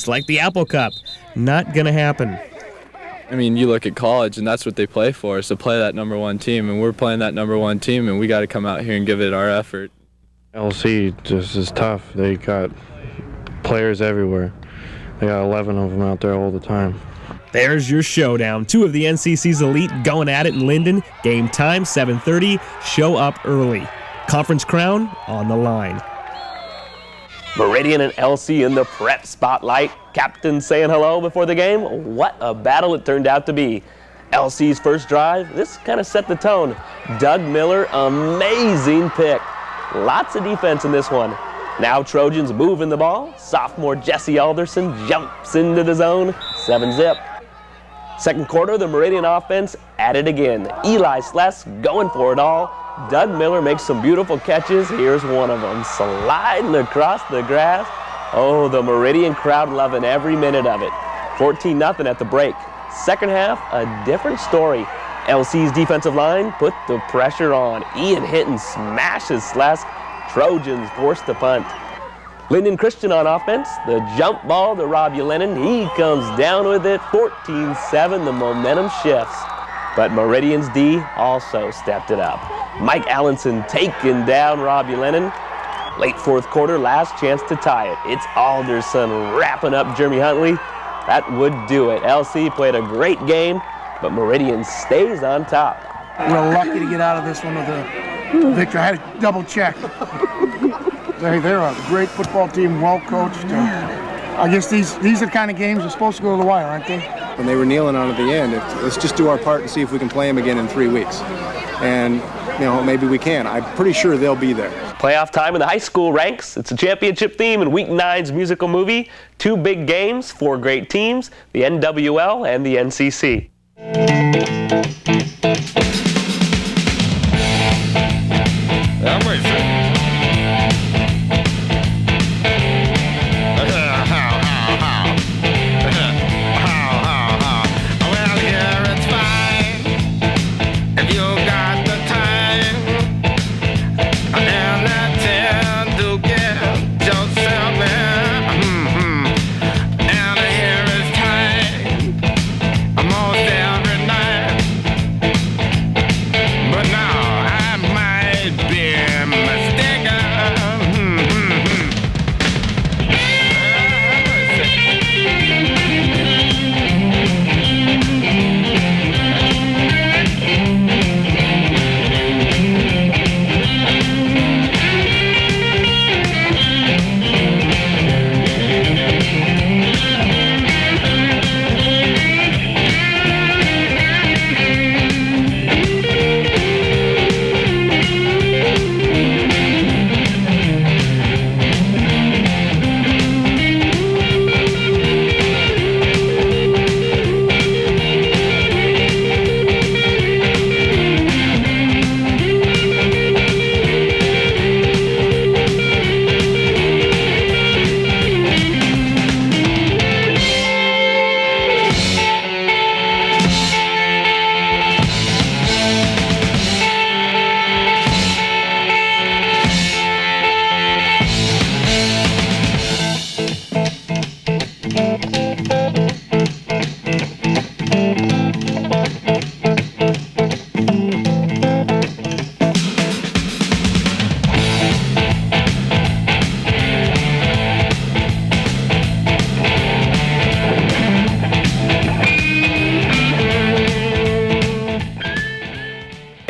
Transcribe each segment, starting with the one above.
It's like the Apple Cup. Not going to happen. I mean, you look at college, and that's what they play for, is to play that #1 team, and we're playing that #1 team, and we got to come out here and give it our effort. LC just is tough. They got players everywhere. They got 11 of them out there all the time. There's your showdown. 2 of the NCC's elite going at it in Lynden. Game time, 7:30. Show up early. Conference crown on the line. Meridian and LC in the prep spotlight. Captain saying hello before the game. What a battle it turned out to be. LC's first drive, this kind of set the tone. Doug Miller, amazing pick. Lots of defense in this one. Now Trojans moving the ball. Sophomore Jesse Alderson jumps into the zone. 7-zip. Second quarter, the Meridian offense at it again. Eli Sless going for it all. Doug Miller makes some beautiful catches. Here's one of them, sliding across the grass. Oh, the Meridian crowd loving every minute of it. 14-0 at the break. Second half, a different story. LC's defensive line put the pressure on. Ian Hinton smashes Sless. Trojans force the punt. Lynden Christian on offense. The jump ball to Robbie Lennon. He comes down with it. 14-7, the momentum shifts. But Meridian's D also stepped it up. Mike Allenson taking down Robbie Lennon. Late fourth quarter, last chance to tie it. It's Alderson wrapping up Jeremy Huntley. That would do it. LC played a great game, but Meridian stays on top. We're lucky to get out of this one with a victory. I had to double check. They're a great football team, well coached. I guess these are the kind of games are supposed to go to the wire, aren't they? When they were kneeling on at the end, let's just do our part and see if we can play them again in 3 weeks. And, maybe we can. I'm pretty sure they'll be there. Playoff time in the high school ranks. It's a championship theme in Week 9's musical movie. 2 big games, 4 great teams, the NWL and the NCC.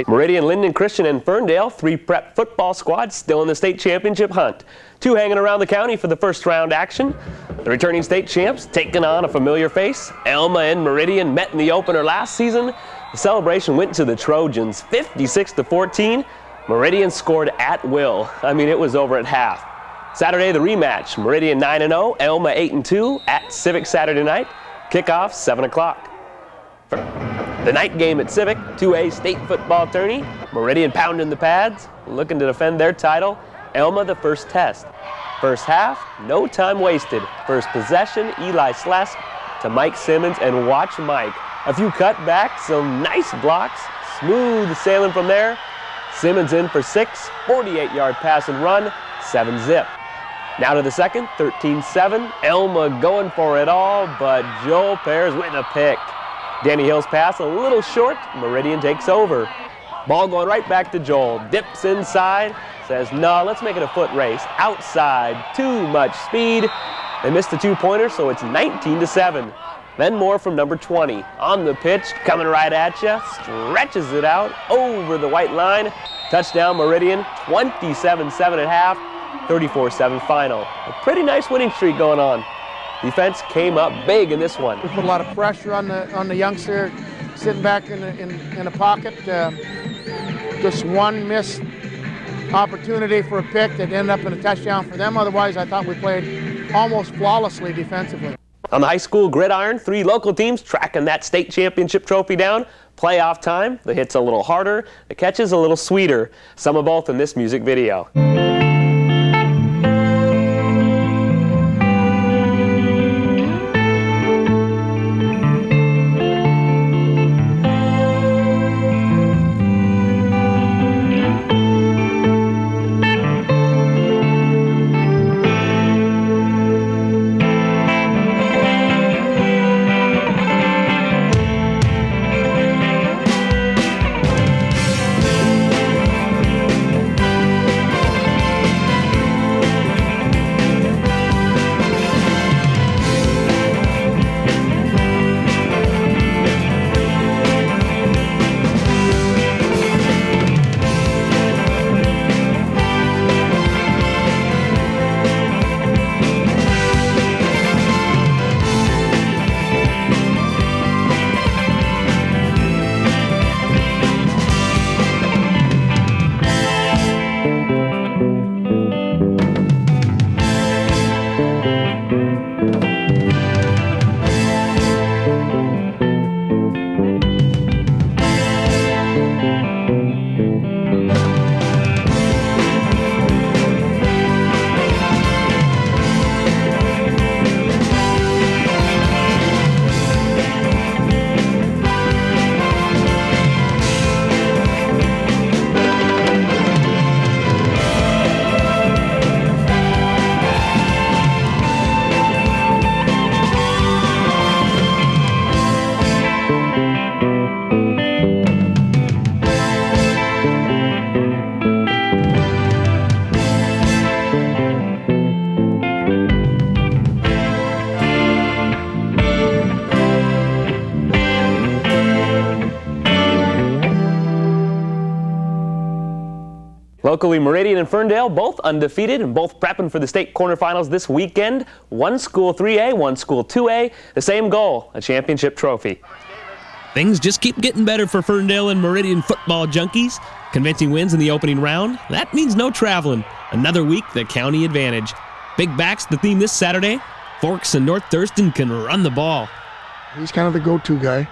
Meridian, Lynden Christian, and Ferndale, 3 prep football squads still in the state championship hunt. 2 hanging around the county for the first round action. The returning state champs taking on a familiar face. Elma and Meridian met in the opener last season. The celebration went to the Trojans, 56-14. Meridian scored at will. It was over at half. Saturday, the rematch. Meridian 9-0, Elma 8-2 at Civic Saturday night. Kickoff 7 o'clock. The night game at Civic, 2A state football tourney. Meridian pounding the pads, looking to defend their title. Elma the first test. First half, no time wasted. First possession, Eli Sless to Mike Simmons, and watch Mike. A few cutbacks, some nice blocks, smooth sailing from there. Simmons in for 6, 48-yard pass and run, 7-zip. Now to the second, 13-7. Elma going for it all, but Joel Pears with a pick. Danny Hill's pass a little short. Meridian takes over. Ball going right back to Joel. Dips inside. Says, no, let's make it a foot race. Outside, too much speed. They missed the two-pointer, so it's 19-7. Then more from number 20. On the pitch, coming right at you. Stretches it out over the white line. Touchdown Meridian, 27-7 at half, 34-7 final. A pretty nice winning streak going on. Defense came up big in this one. We put a lot of pressure on the youngster sitting back in the pocket. Just one missed opportunity for a pick that ended up in a touchdown for them. Otherwise, I thought we played almost flawlessly defensively. On the high school gridiron, 3 local teams tracking that state championship trophy down. Playoff time, the hit's a little harder, the catch is a little sweeter. Some of both in this music video. Locally, Meridian and Ferndale both undefeated and both prepping for the state quarterfinals this weekend. One school 3A, one school 2A. The same goal, a championship trophy. Things just keep getting better for Ferndale and Meridian football junkies. Convincing wins in the opening round. That means no traveling. Another week, the county advantage. Big backs the theme this Saturday. Forks and North Thurston can run the ball. He's kind of the go-to guy.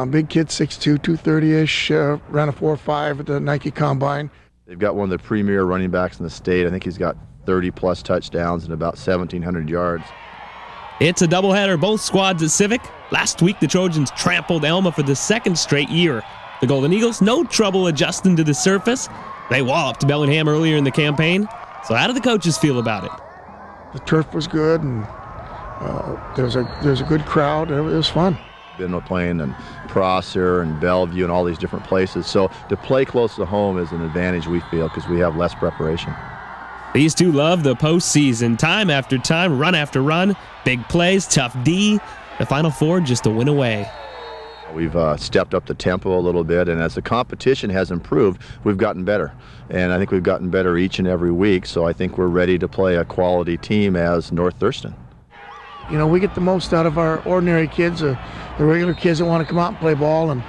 Big kid, 6'2", 230-ish, ran a 4.5 at the Nike Combine. They've got one of the premier running backs in the state. I think he's got 30-plus touchdowns and about 1,700 yards. It's a doubleheader, both squads at Civic. Last week, the Trojans trampled Elma for the second straight year. The Golden Eagles, no trouble adjusting to the surface. They walloped Bellingham earlier in the campaign. So how do the coaches feel about it? The turf was good, and there's a good crowd. It was fun. Been playing in Prosser and Bellevue and all these different places. So to play close to home is an advantage, we feel, because we have less preparation. These two love the postseason. Time after time, run after run, big plays, tough D. The Final Four just a win away. We've stepped up the tempo a little bit, and as the competition has improved, we've gotten better. And I think we've gotten better each and every week, so I think we're ready to play a quality team as North Thurston. You know, we get the most out of our ordinary kids, the regular kids that want to come out and play ball, and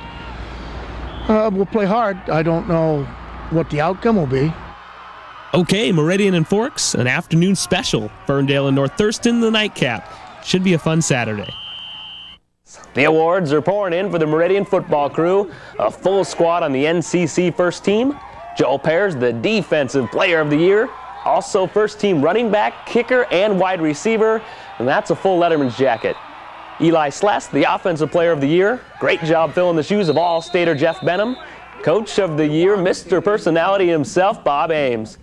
we'll play hard. I don't know what the outcome will be. Okay, Meridian and Forks, an afternoon special. Ferndale and North Thurston, the nightcap. Should be a fun Saturday. The awards are pouring in for the Meridian football crew. A full squad on the NCC first team. Joel Pears, the defensive player of the year. Also first team running back, kicker, and wide receiver. And that's a full Letterman's jacket. Eli Sless, the offensive player of the year. Great job filling the shoes of All-Stater Jeff Benham. Coach of the year, Mr. Personality himself, Bob Ames.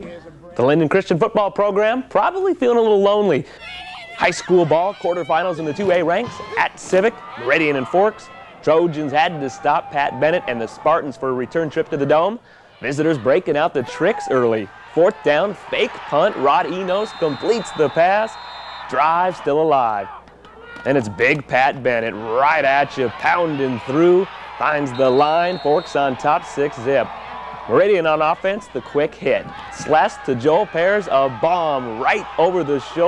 The Lynden Christian football program probably feeling a little lonely. High school ball quarterfinals in the 2A ranks at Civic, Meridian, and Forks. Trojans had to stop Pat Bennett and the Spartans for a return trip to the Dome. Visitors breaking out the tricks early. 4th down, fake punt. Rod Enos completes the pass. Drive still alive. And it's big Pat Bennett right at you, pounding through. Finds the line. Forks on top, 6-zip. Meridian on offense, the quick hit. Sless to Joel Pears, a bomb right over the shoulder.